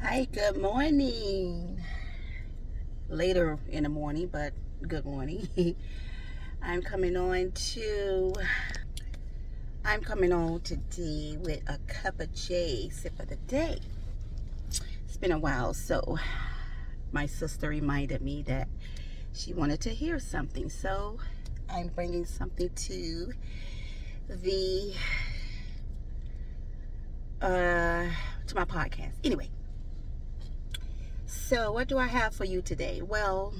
Hi, good morning. Later in the morning, but good morning. I'm coming on to I'm coming on today with a cup of J sip of the day. It's been a while, so my sister reminded me that she wanted to hear something, so I'm bringing something the to my podcast. Anyway, so what do I have for you today? Well,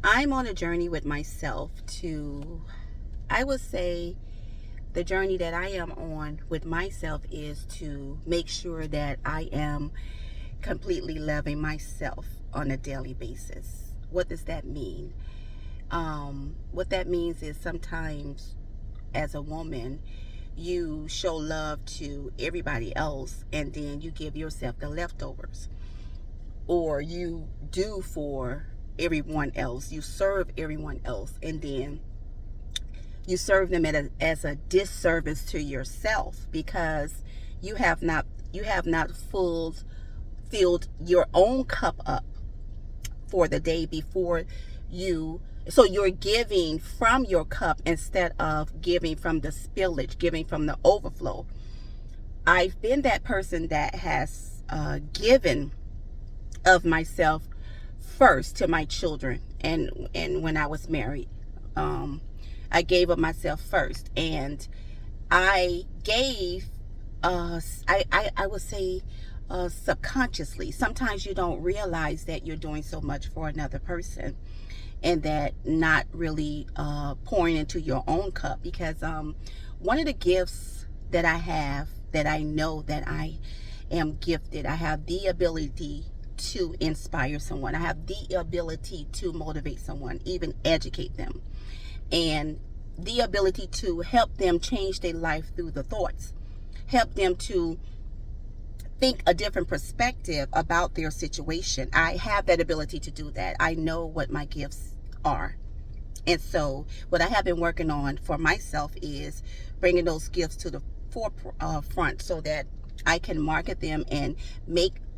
I'm on a journey with myself I would say, the journey that I am on with myself is to make sure that I am completely loving myself on a daily basis. What does that mean? What that means is sometimes as a woman, you show love to everybody else and then you give yourself the leftovers. Or you do for everyone else, you serve everyone else, and then you serve them as a disservice to yourself because you have not filled your own cup up for the day before you. So you're giving from your cup instead of giving from the spillage, giving from the overflow. I've been that person that has given of myself first to my children, and when I was married, I gave of myself first, and I gave I would say subconsciously. Sometimes you don't realize that you're doing so much for another person and that not really pouring into your own cup, because one of the gifts that I have, that I know that I am gifted, I have the ability to inspire someone. I have the ability to motivate someone, even educate them, and the ability to help them change their life through the thoughts, help them to think a different perspective about their situation. I have that ability to do that. I know what my gifts are. And so what I have been working on for myself is bringing those gifts to the forefront so that I can market them and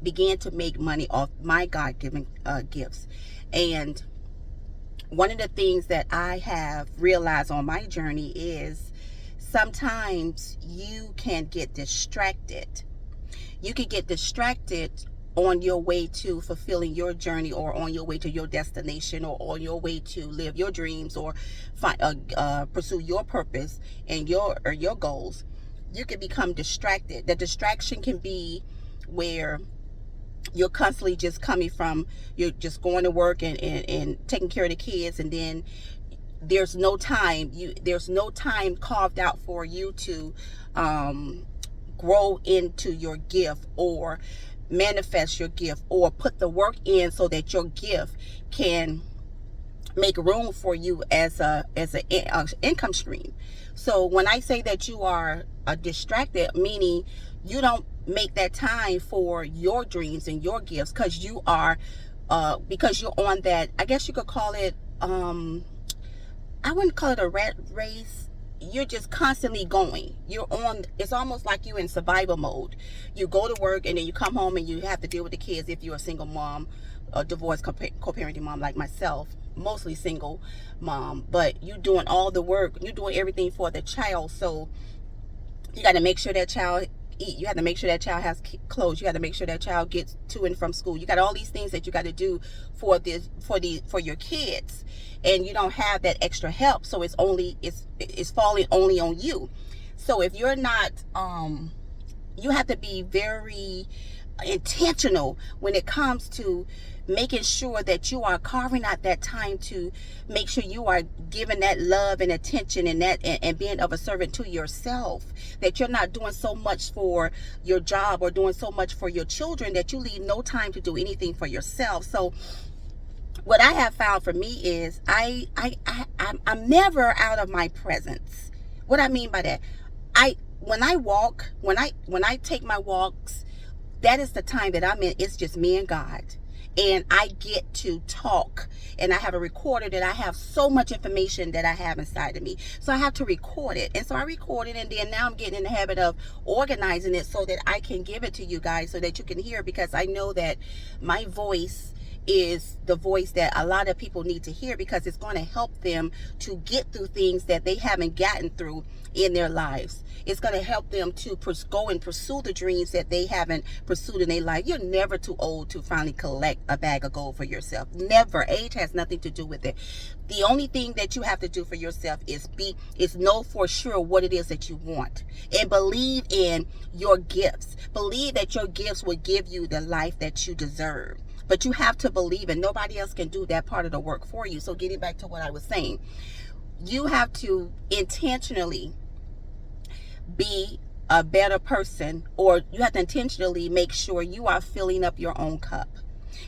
begin to make money off my God-given gifts. And one of the things that I have realized on my journey is sometimes you can get distracted. You can get distracted on your way to fulfilling your journey, or on your way to your destination, or on your way to live your dreams, or pursue your purpose and your goals. You can become distracted. The distraction can be where you're constantly just coming from, you're just going to work and taking care of the kids, and then there's no time carved out for you to grow into your gift, or manifest your gift, or put the work in so that your gift can make room for you as a income stream. So when I say that you are distracted, meaning you don't make that time for your dreams and your gifts, because because you're on that, I guess you could call it, I wouldn't call it a rat race. You're just constantly going. It's almost like you're in survival mode. You go to work and then you come home and you have to deal with the kids if you're a single mom, a divorced co-parenting mom like myself, mostly single mom. But you're doing all the work. You're doing everything for the child. So you got to make sure that child eat. You have to make sure that child has clothes. You got to make sure that child gets to and from school. You got all these things that you got to do for your kids, and you don't have that extra help. So it's falling only on you. So if you're not, you have to be very intentional when it comes to making sure that you are carving out that time to make sure you are giving that love and attention and being of a servant to yourself, that you're not doing so much for your job or doing so much for your children that you leave no time to do anything for yourself. So what I have found for me is I'm never out of my presence. What I mean by that, when I take my walks, that is the time that I'm in. It's just me and God. and I get to talk, and I have a recorder that I have so much information that I have inside of me. So I have to record it. And so I record it, and then now I'm getting in the habit of organizing it so that I can give it to you guys so that you can hear, because I know that my voice is the voice that a lot of people need to hear, because it's going to help them to get through things that they haven't gotten through in their lives. It's going to help them to go and pursue the dreams that they haven't pursued in their life. You're never too old to finally collect a bag of gold for yourself. Never. Age has nothing to do with it. The only thing that you have to do for yourself is know for sure what it is that you want, and believe in your gifts. Believe that your gifts will give you the life that you deserve. But you have to believe, and nobody else can do that part of the work for you. So getting back to what I was saying, you have to intentionally be a better person, or you have to intentionally make sure you are filling up your own cup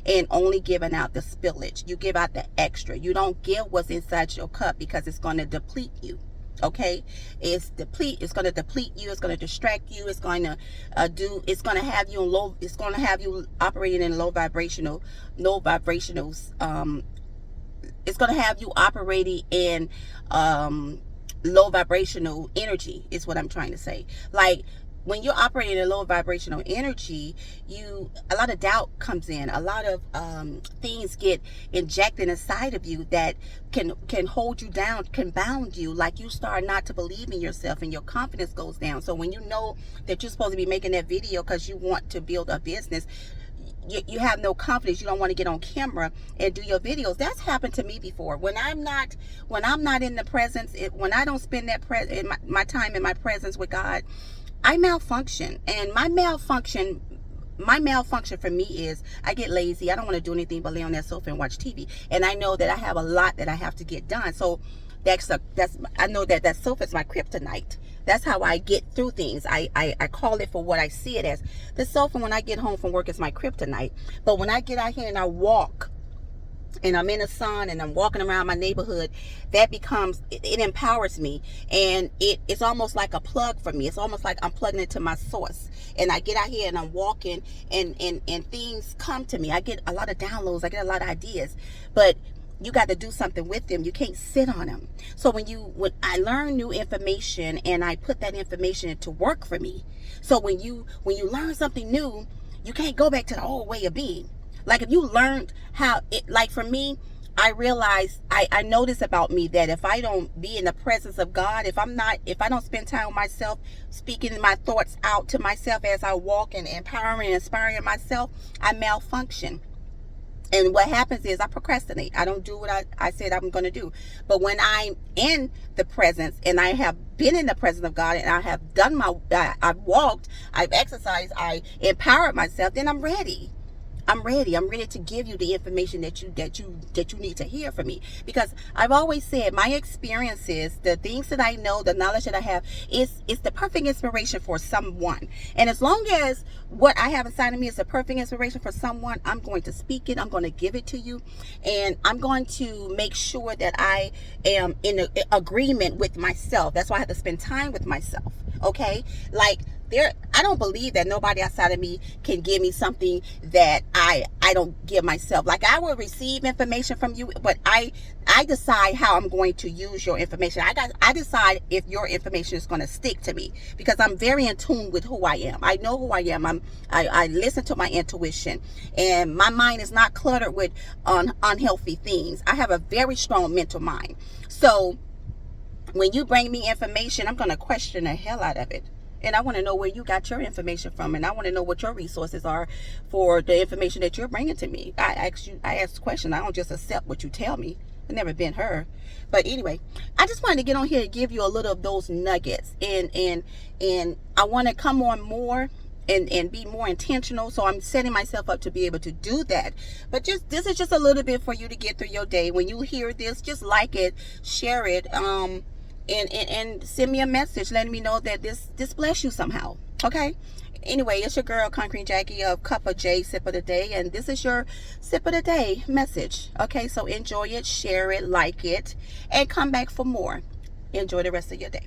and only giving out the spillage. You give out the extra. You don't give what's inside your cup, because it's going to deplete you. Okay, it's going to deplete you. It's going to distract you. It's going to it's going to have you in low. It's going to have you operating in low vibrationals. It's going to have you operating in low vibrational energy, is what I'm trying to say. Like, when you're operating in low vibrational energy, a lot of doubt comes in. A lot of things get injected inside of you that can hold you down, can bound you. Like, you start not to believe in yourself, and your confidence goes down. So when you know that you're supposed to be making that video because you want to build a business, you have no confidence. You don't want to get on camera and do your videos. That's happened to me before. When I'm not in the presence, when I don't spend that my time in my presence with God, I malfunction. And my malfunction for me is I get lazy. I don't want to do anything but lay on that sofa and watch TV. And I know that I have a lot that I have to get done. So I know that sofa is my kryptonite. That's how I get through things. I call it for what I see it as. The sofa, when I get home from work, is my kryptonite. But when I get out here and I walk, and I'm in the sun, and I'm walking around my neighborhood, that becomes, it empowers me. And it's almost like a plug for me. It's almost like I'm plugging into my source. And I get out here and I'm walking, and things come to me. I get a lot of downloads. I get a lot of ideas. But you got to do something with them. You can't sit on them. So when I learn new information, and I put that information into work for me. So when you learn something new, you can't go back to the old way of being. Like, if you learned like for me, I realized, I notice about me that if I don't be in the presence of God, if I don't spend time with myself, speaking my thoughts out to myself as I walk, and empowering and inspiring myself, I malfunction. And what happens is I procrastinate. I don't do what I said I'm going to do. But when I'm in the presence, and I have been in the presence of God, and I have done I've walked, I've exercised, I empowered myself, then I'm ready. I'm ready. I'm ready to give you the information that you need to hear from me. Because I've always said, my experiences, the things that I know, the knowledge that I have, is the perfect inspiration for someone. And as long as what I have inside of me is the perfect inspiration for someone, I'm going to speak it. I'm going to give it to you, and I'm going to make sure that I am in agreement with myself. That's why I have to spend time with myself. Okay, like, I don't believe that nobody outside of me can give me something that I don't give myself. Like, I will receive information from you, but I decide how I'm going to use your information. I decide if your information is going to stick to me, because I'm very in tune with who I am. I know who I am. I listen to my intuition, and my mind is not cluttered with unhealthy things. I have a very strong mental mind. So when you bring me information, I'm going to question the hell out of it. And I want to know where you got your information from. And I want to know what your resources are for the information that you're bringing to me. I ask questions. I don't just accept what you tell me. I've never been her. But anyway, I just wanted to get on here to give you a little of those nuggets. And I want to come on more and be more intentional. So I'm setting myself up to be able to do that. But this is just a little bit for you to get through your day. When you hear this, just like it, share it. And send me a message letting me know that this bless you somehow. Okay, anyway, it's your girl Concrete Jackie of Cup of J, Sip of the Day, and this is your Sip of the Day message. Okay, so enjoy it, share it, like it, and come back for more. Enjoy the rest of your day.